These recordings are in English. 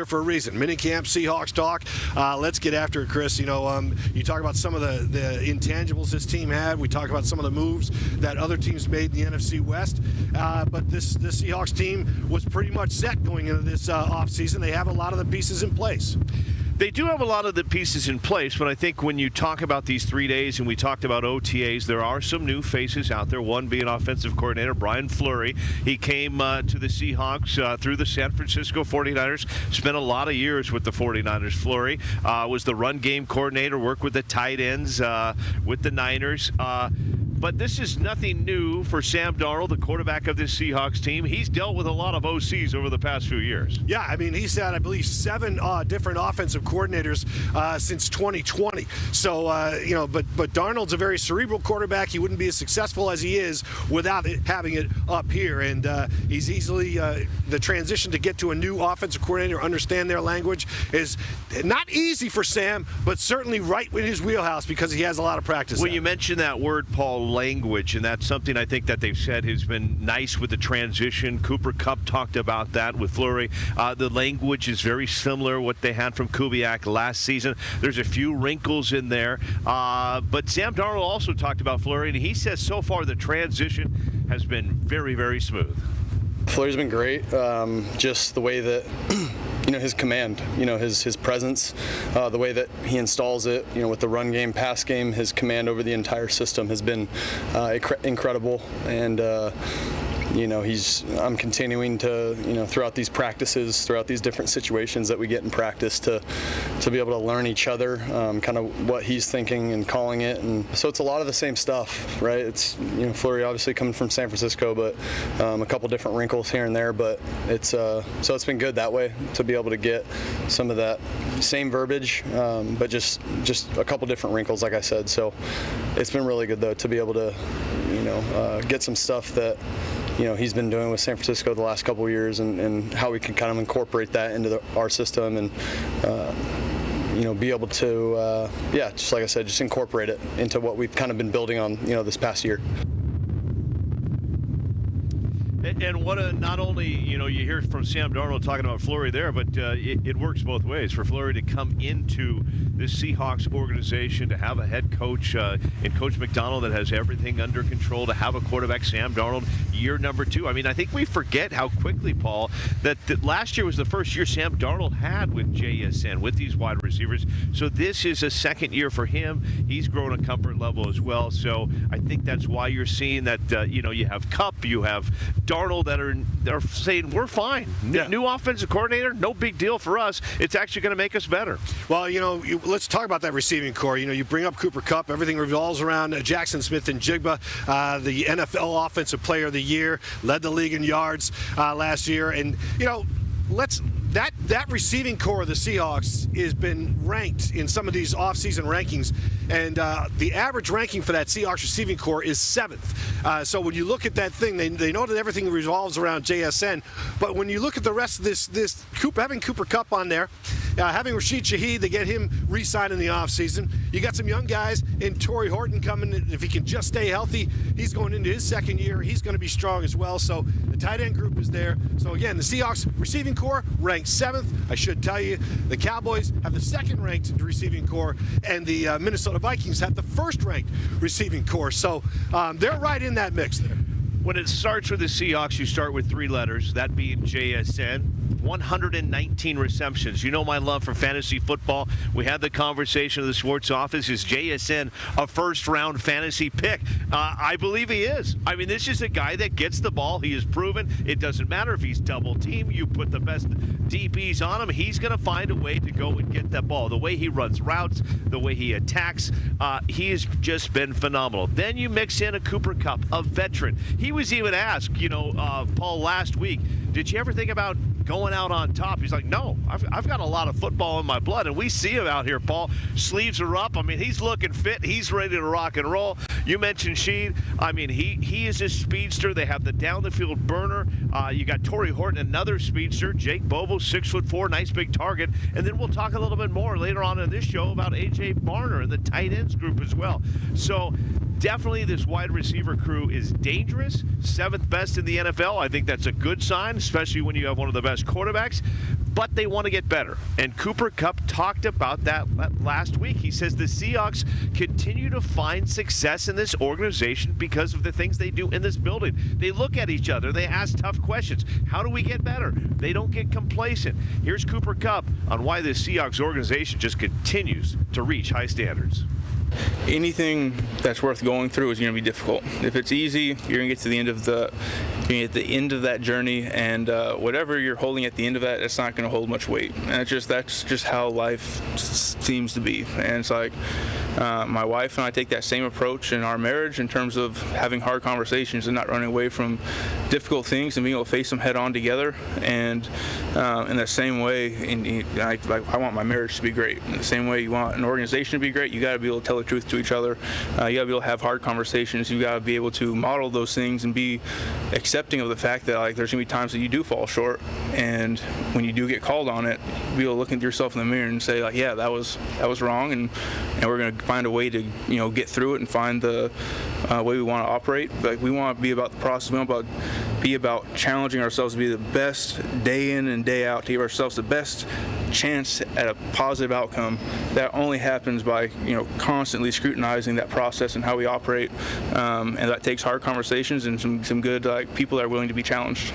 for a reason. Minicamp, Seahawks talk. Let's get after it, Chris. You talk about some of the intangibles this team had. We talk about some of the moves that other teams made in the NFC West. But this Seahawks team was pretty much set going into this offseason. They have a lot of the pieces in place. They do have a lot of the pieces in place, but I think when you talk about these 3 days and we talked about OTAs, there are some new faces out there, one being offensive coordinator Brian Fleury. He came to the Seahawks through the San Francisco 49ers, spent a lot of years with the 49ers. Fleury was the run game coordinator, worked with the tight ends with the Niners. But this is nothing new for Sam Darnold, the quarterback of this Seahawks team. He's dealt with a lot of OCs over the past few years. Yeah, I mean, he's had, I believe, 7 different offensive coordinators since 2020. So, but Darnold's a very cerebral quarterback. He wouldn't be as successful as he is without having it up here. And he's easily, the transition to get to a new offensive coordinator, understand their language, is not easy for Sam, but certainly right in his wheelhouse because he has a lot of practice. Well, you mentioned that word, Paul, language, and that's something I think that they've said has been nice with the transition. Cooper Kupp talked about that with Fleury. The language is very similar what they had from Kubiak last season. There's a few wrinkles in there, but Sam Darnold also talked about Fleury, and he says so far the transition has been very, very smooth. Fleury's been great. Just the way that his command, his presence, the way that he installs it, with the run game, pass game, his command over the entire system has been incredible. And I'm continuing to, throughout these practices, throughout these different situations that we get in practice to be able to learn each other, kind of what he's thinking and calling it. And so it's a lot of the same stuff, right? It's, Fleury obviously coming from San Francisco, but a couple different wrinkles here and there, but so it's been good that way to be able to get some of that same verbiage, but just a couple different wrinkles, like I said. So it's been really good though to be able to, get some stuff that he's been doing with San Francisco the last couple of years, and how we can kind of incorporate that into our system and be able to just like I said, just incorporate it into what we've kind of been building on this past year. And not only, you hear from Sam Darnold talking about Fleury there, but it works both ways. For Fleury to come into this Seahawks organization, to have a head coach in Coach McDonald that has everything under control, to have a quarterback, Sam Darnold, year number 2. I mean, I think we forget how quickly, Paul, that last year was the first year Sam Darnold had with JSN, with these wide receivers. So this is a second year for him. He's grown a comfort level as well. So I think that's why you're seeing that, you have Kupp, you have Darnold that are saying we're fine. New offensive coordinator, no big deal for us. It's actually going to make us better. Well, let's talk about that receiving core. You bring up Cooper Kupp, everything revolves around Jackson Smith-Njigba, the NFL Offensive Player of the Year, led the league in yards last year, and that receiving core of the Seahawks has been ranked in some of these offseason rankings, and the average ranking for that Seahawks receiving core is 7th. So when you look at that thing, they know that everything revolves around JSN, but when you look at the rest of this having Cooper Kupp on there, having Rashid Shaheed, they get him re-signed in the offseason. You got some young guys in Torrey Horton coming. If he can just stay healthy, he's going into his second year. He's going to be strong as well. So the tight end group is there. So again, the Seahawks receiving core ranked 7th. I should tell you, the Cowboys have the 2nd ranked receiving core, and the Minnesota Vikings have the 1st ranked receiving core. So they're right in that mix there. When it starts with the Seahawks, you start with 3 letters, that being JSN. 119 receptions. You know my love for fantasy football. We had the conversation in the sports office. Is JSN a first-round fantasy pick? I believe he is. I mean, this is a guy that gets the ball. He has proven it doesn't matter if he's double-teamed. You put the best DBs on him, he's going to find a way to go and get that ball. The way he runs routes, the way he attacks, he has just been phenomenal. Then you mix in a Cooper Kupp, a veteran. He was even asked, Paul, last week, did you ever think about going out on top? He's like, no, I've got a lot of football in my blood, and we see him out here, Paul. Sleeves are up. I mean, he's looking fit. He's ready to rock and roll. You mentioned Sheed. I mean, he is a speedster. They have the down-the-field burner. You got Torrey Horton, another speedster. Jake Bobo, 6'4", nice big target. And then we'll talk a little bit more later on in this show about A.J. Barner and the tight ends group as well. So Definitely this wide receiver crew is dangerous. 7th best in the NFL. I think that's a good sign, especially when you have one of the best quarterbacks. But they want to get better. And Cooper Kupp talked about that last week. He says the Seahawks continue to find success in this organization because of the things they do in this building. They look at each other. They ask tough questions. How do we get better? They don't get complacent. Here's Cooper Kupp on why this Seahawks organization just continues to reach high standards. Anything that's worth going through is going to be difficult. If it's easy, you're going to get to the end of that journey, and whatever you're holding at the end of that, it's not going to hold much weight. And that's just how life seems to be. And it's like my wife and I take that same approach in our marriage in terms of having hard conversations and not running away from difficult things and being able to face them head on together. And in the same way, I want my marriage to be great. In the same way you want an organization to be great, you got to be able to tell the truth to each other. You got to be able to have hard conversations. You got to be able to model those things and be accepting of the fact that there's gonna be times that you do fall short, and when you do get called on it, be able to look at yourself in the mirror and say yeah, that was wrong, and we're gonna find a way to get through it and find the way we want to operate. We want to be about the process. We want to be about challenging ourselves to be the best day in and day out, to give ourselves the best chance at a positive outcome. That only happens by constantly scrutinizing that process and how we operate, and that takes hard conversations and some good people that are willing to be challenged.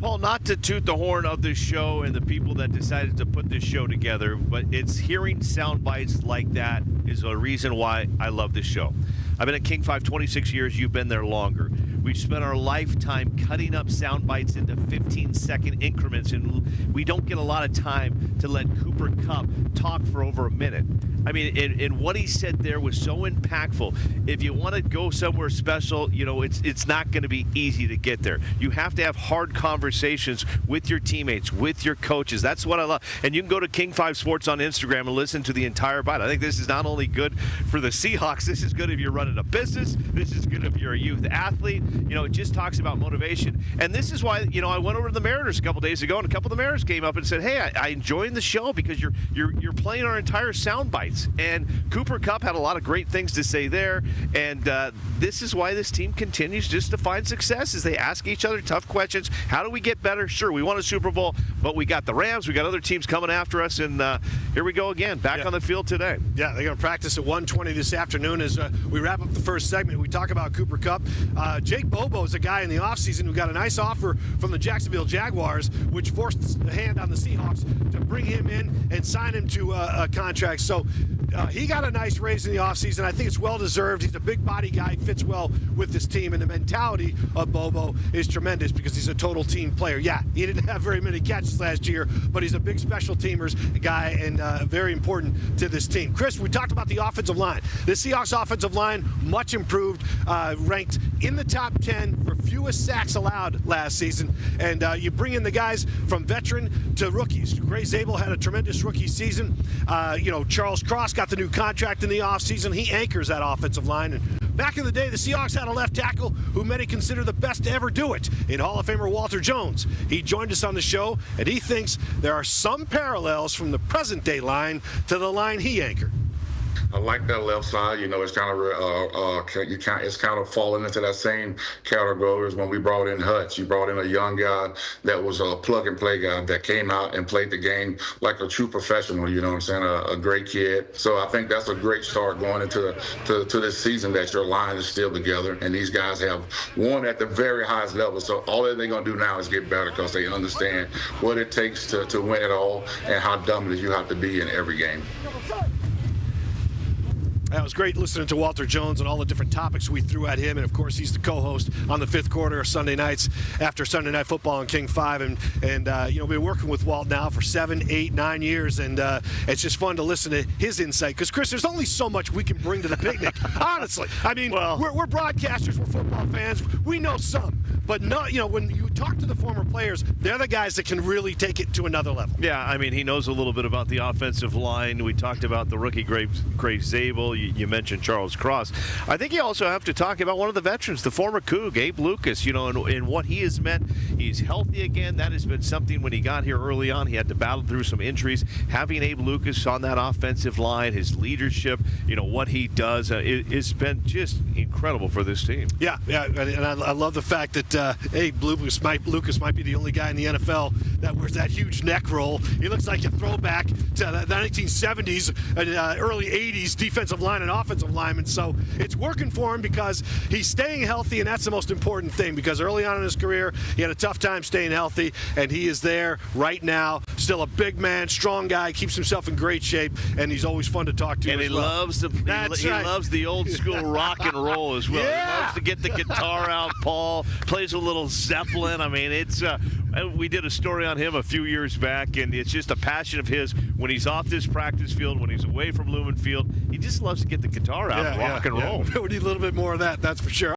Paul, not to toot the horn of this show and the people that decided to put this show together, but it's hearing sound bites like that is a reason why I love this show. I've been at King 5 26 years. You've been there longer. We've spent our lifetime cutting up sound bites into 15-second increments, and we don't get a lot of time to let Cooper Kupp talk for over a minute. I mean, and what he said there was so impactful. If you want to go somewhere special, it's not going to be easy to get there. You have to have hard conversations with your teammates, with your coaches. That's what I love. And you can go to King 5 Sports on Instagram and listen to the entire bite. I think this is not only good for the Seahawks, this is good if you're running a business. This is good if you're a youth athlete. It just talks about motivation. And this is why, I went over to the Mariners a couple days ago, and a couple of the Mariners came up and said, hey, I enjoyed the show because you're playing our entire sound bites. And Cooper Kupp had a lot of great things to say there. And this is why this team continues just to find success, as they ask each other tough questions. How do we get better? Sure, we won a Super Bowl, but we got the Rams. We got other teams coming after us. And here we go again, back on the field today. Yeah, they're going to practice at 1:20 this afternoon as we wrap up the first segment. We talk about Cooper Kupp. Jake Bobo is a guy in the offseason who got a nice offer from the Jacksonville Jaguars, which forced the hand on the Seahawks to bring him in and sign him to a contract. So he got a nice raise in the offseason. I think it's well-deserved. He's a big-body guy, fits well with this team, and the mentality of Bobo is tremendous because he's a total team player. Yeah, he didn't have very many catches last year, but he's a big special teamers guy and very important to this team. Chris, we talked about the offensive line. The Seahawks offensive line, much improved, ranked in the top 10 for fewest sacks allowed last season. And you bring in the guys from veteran to rookies. Gray Zabel had a tremendous rookie season. Charles Cross got the new contract in the offseason. He anchors that offensive line. And back in the day, the Seahawks had a left tackle who many consider the best to ever do it, in Hall of Famer Walter Jones. He joined us on the show, and he thinks there are some parallels from the present-day line to the line he anchored. I like that left side. It's it's kind of falling into that same category as when we brought in Hutch. You brought in a young guy that was a plug-and-play guy that came out and played the game like a true professional. You know what I'm saying? A great kid. So I think that's a great start going into to this season, that your line is still together and these guys have won at the very highest level. So all that they're going to do now is get better because they understand what it takes to win it all and how dominant you have to be in every game. That was great listening to Walter Jones and all the different topics we threw at him. And, of course, he's the co-host on the Fifth Quarter Sunday nights after Sunday Night Football on King 5. And we've been working with Walt now for 7, 8, 9 years. And it's just fun to listen to his insight. Because, Chris, there's only so much we can bring to the picnic, honestly. I mean, we're broadcasters. We're football fans. We know some. But, when you talk to the former players, they're the guys that can really take it to another level. Yeah, I mean, he knows a little bit about the offensive line. We talked about the rookie Gray Zabel. Bill, you mentioned Charles Cross. I think you also have to talk about one of the veterans, the former Coug, Abe Lucas, and what he has meant. He's healthy again. That has been something when he got here early on. He had to battle through some injuries. Having Abe Lucas on that offensive line, his leadership, what he does, it's been just incredible for this team. Yeah, and I love the fact that Abe Lucas might be the only guy in the NFL that wears that huge neck roll. He looks like a throwback to the 1970s and early 80s defensive line and offensive lineman. So it's working for him because he's staying healthy, and that's the most important thing, because early on in his career, he had a tough time staying healthy, and he is there right now. Still a big man, strong guy, keeps himself in great shape, and he's always fun to talk to. And he loves the old school rock and roll as well. Yeah. He loves to get the guitar out. Paul plays a little Zeppelin. I mean, we did a story on him a few years back, and it's just a passion of his. When he's off this practice field, when he's away from Lumen Field, he just loves to get the guitar out and rock and roll. We need a little bit more of that, that's for sure.